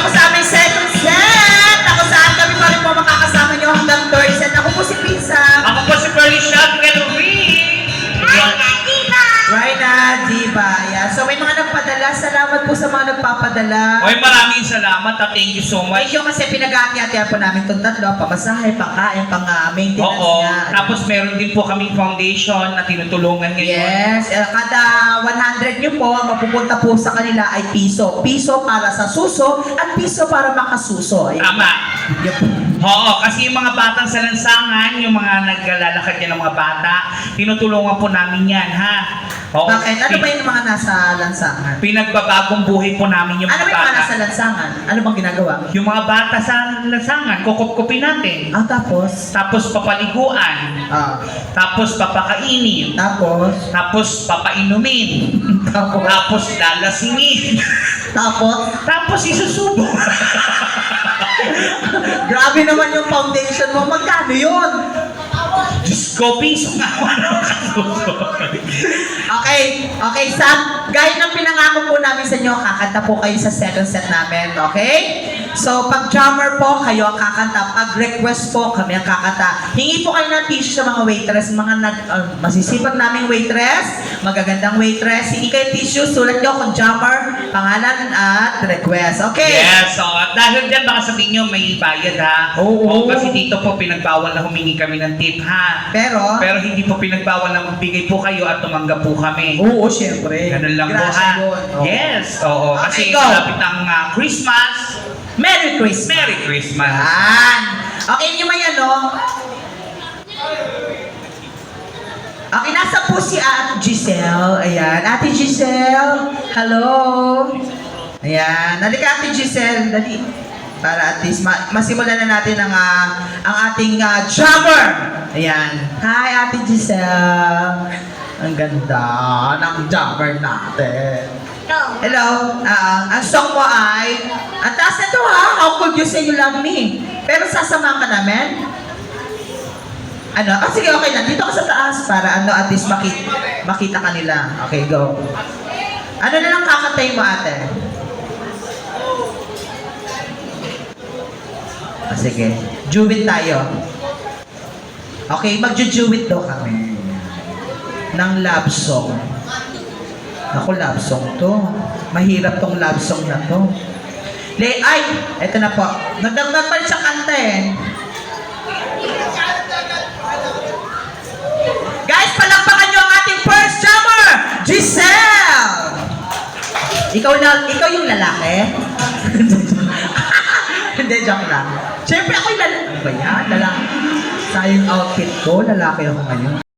po sa aming second set. Ako saan kami pa rin po makakasama nyo hanggang third set. Ako po si Pisa. Ako po si Pearly Shop, Raina, Diba. Yeah. So may mga nagpadala. Salamat po sa mga nagpapadala. Oy, maraming salamat at thank you so much. Thank you kasi pinag-aati-atihan po namin itong tatlo. Pamasahe, pangkain, pang-maintenance Oo, niya. tapos meron din po kaming foundation na tinutulungan ngayon. Yes, kada 100 nyo po, mapupunta po sa kanila ay piso. Piso para sa suso at piso para makasuso. Ayan. Tama. Yep. Oo, kasi yung mga batang sa lansangan, yung mga naglalakad yan ng mga bata, tinutulungan po namin yan, ha? Oo. Bakit? Ano ba yung mga nasa lansangan? Pinagbabagong buhay po namin yung Ano mga ba yung mga bata. nasa lansangan? Ano bang ginagawa? Yung mga bata sa lansangan, kukup-kupin natin. Tapos? Tapos papaliguan. Tapos papakainin. Tapos? Tapos papainumin. Tapos? Tapos lalasingin. Tapos? Tapos isusubo. Grabe naman yung foundation mo. Magkano yun? Diyos ko, piso nga wala Okay, Sam. Gaya ng pinangako po namin sa inyo, kakanta po kayo sa second set namin, okay? So, pag drummer po, kayo ang kakanta. Pag request po, kami ang kakanta. Hingi po kayo ng tissue sa mga waitress, mga masisipag naming waitress, magagandang waitress. Hingi kayo tissue, sulat nyo kung drummer, pangalan at request. Okay? Yes, so dahil dyan baka sabihin nyo may bayad ha. Oo. Kasi dito po pinagbawal na humingi kami ng tip ha. Pero hindi po pinagbawal na magbigay po kayo at tumanggap po kami. oo, syempre. Ganun lang po Grasya ha. yun. Oo. Yes, oo. Kasi Okay, go. malapit ang Christmas. Merry Christmas! Merry Christmas. Yan. Okay, yung may ano. Okay, nasa po si Ate Giselle. Ayan. Ate Giselle. Hello. Ayan. Halika, Ate Giselle. Dali. Para at least masimulan na natin ang ating drummer. Ayan. Hi, Ate Giselle. Ang ganda ng drummer natin. Hello. Ang song mo ay, ang taas na to ha, How Could You Say You Love Me? Pero sasamahan ka namin? Ano? Sige, okay lang. Dito ka sa taas para at least makita ka nila. Okay, go. Ano na lang kakatay mo, ate? Sige. Juwit tayo. Okay, magjujuwit daw kami. Ng love song. Ako, love song to. Mahirap tong love song na to. Ay, eto na po. Nagdagdag pa rin sa kanta eh. Guys, palakpakan nyo ang ating first drummer, Giselle! Ikaw yung lalaki? Hindi, joke lang. Siyempre ako yung lalaki. Ano ba yan? Lalaki. Sa yung outfit ko, lalaki ako ngayon.